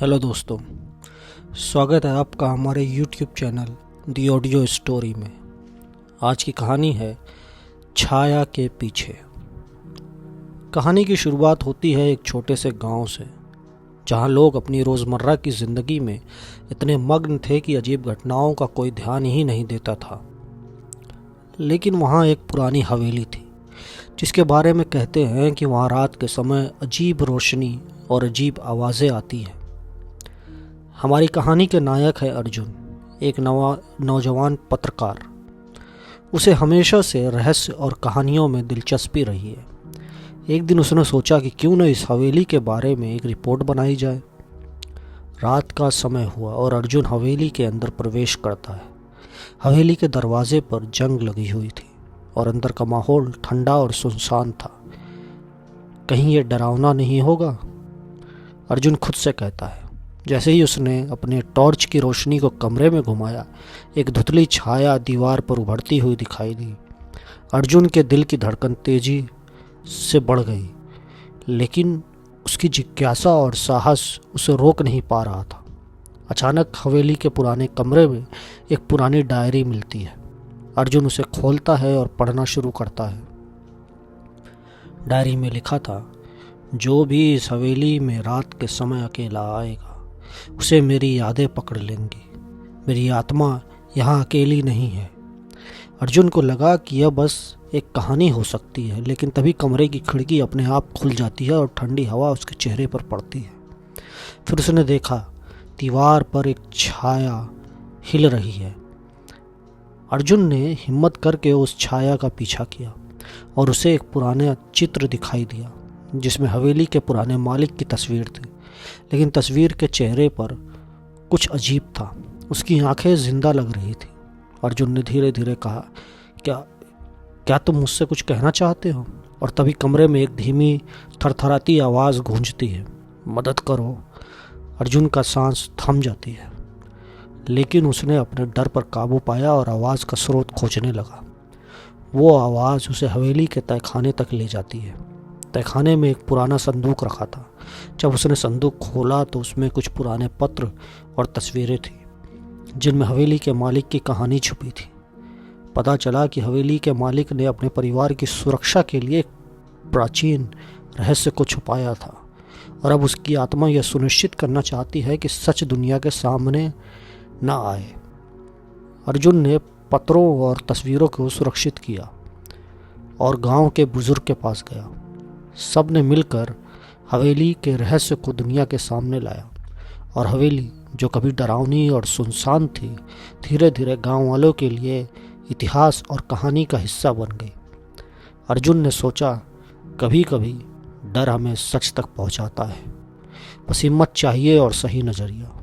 Hello दोस्तों, स्वागत है आपका हमारे YouTube channel the audio story में। आज की कहानी है छाया के पीछे। कहानी की शुरुआत होती है एक छोटे से गांव से, जहां लोग अपनी रोज़मर्रा की ज़िंदगी में इतने मग्न थे कि अजीब घटनाओं का कोई ध्यान ही नहीं देता था। लेकिन वहां एक पुरानी हवेली थी, जिसके बारे में कहते हैं कि वहां रात के समय अजीब रोशनी और अजीब आवाज़ें आती हैं। हमारी कहानी के नायक है अर्जुन, एक नौजवान पत्रकार। उसे हमेशा से रहस्य और कहानियों में दिलचस्पी रही है। एक दिन उसने सोचा कि क्यों न इस हवेली के बारे में एक रिपोर्ट बनाई जाए। रात का समय हुआ और अर्जुन हवेली के अंदर प्रवेश करता है। हवेली के दरवाजे पर जंग लगी हुई थी और अंदर का माहौल ठंडा और सुनसान था। कहीं ये डरावना नहीं होगा, अर्जुन खुद से कहता है। जैसे ही उसने अपने टॉर्च की रोशनी को कमरे में घुमाया, एक धुंधली छाया दीवार पर उभरती हुई दिखाई दी। अर्जुन के दिल की धड़कन तेजी से बढ़ गई, लेकिन उसकी जिज्ञासा और साहस उसे रोक नहीं पा रहा था। अचानक हवेली के पुराने कमरे में एक पुरानी डायरी मिलती है। अर्जुन उसे खोलता है और पढ़ना शुरू करता है। डायरी में लिखा था, जो भी इस हवेली में रात के समय अकेला आएगा, उसे मेरी यादें पकड़ लेंगी। मेरी आत्मा यहाँ अकेली नहीं है। अर्जुन को लगा कि यह बस एक कहानी हो सकती है, लेकिन तभी कमरे की खिड़की अपने आप खुल जाती है और ठंडी हवा उसके चेहरे पर पड़ती है। फिर उसने देखा, दीवार पर एक छाया हिल रही है। अर्जुन ने हिम्मत करके उस छाया का पीछा किया और उसे एक पुराना चित्र दिखाई दिया, जिसमें हवेली के पुराने मालिक की तस्वीर थी। लेकिन तस्वीर के चेहरे पर कुछ अजीब था। उसकी आंखें जिंदा लग रही थी। अर्जुन ने धीरे धीरे कहा, क्या तुम मुझसे कुछ कहना चाहते हो? और तभी कमरे में एक धीमी थरथराती आवाज़ गूंजती है, मदद करो। अर्जुन का सांस थम जाती है, लेकिन उसने अपने डर पर काबू पाया और आवाज़ का स्रोत खोजने लगा। वो आवाज़ उसे हवेली के तहखाने तक ले जाती है। तहखाने में एक पुराना संदूक रखा था। जब उसने संदूक खोला तो उसमें कुछ पुराने पत्र और तस्वीरें थी, जिनमें हवेली के मालिक की कहानी छुपी थी। पता चला कि हवेली के मालिक ने अपने परिवार की सुरक्षा के लिए एक प्राचीन रहस्य को छुपाया था, और अब उसकी आत्मा यह सुनिश्चित करना चाहती है कि सच दुनिया के सामने न आए। अर्जुन ने पत्रों और तस्वीरों को सुरक्षित किया और गांव के बुजुर्ग के पास गया। सब ने मिलकर हवेली के रहस्य को दुनिया के सामने लाया, और हवेली, जो कभी डरावनी और सुनसान थी, धीरे धीरे गांव वालों के लिए इतिहास और कहानी का हिस्सा बन गई। अर्जुन ने सोचा, कभी कभी डर हमें सच तक पहुंचाता है, बस हिम्मत चाहिए और सही नज़रिया।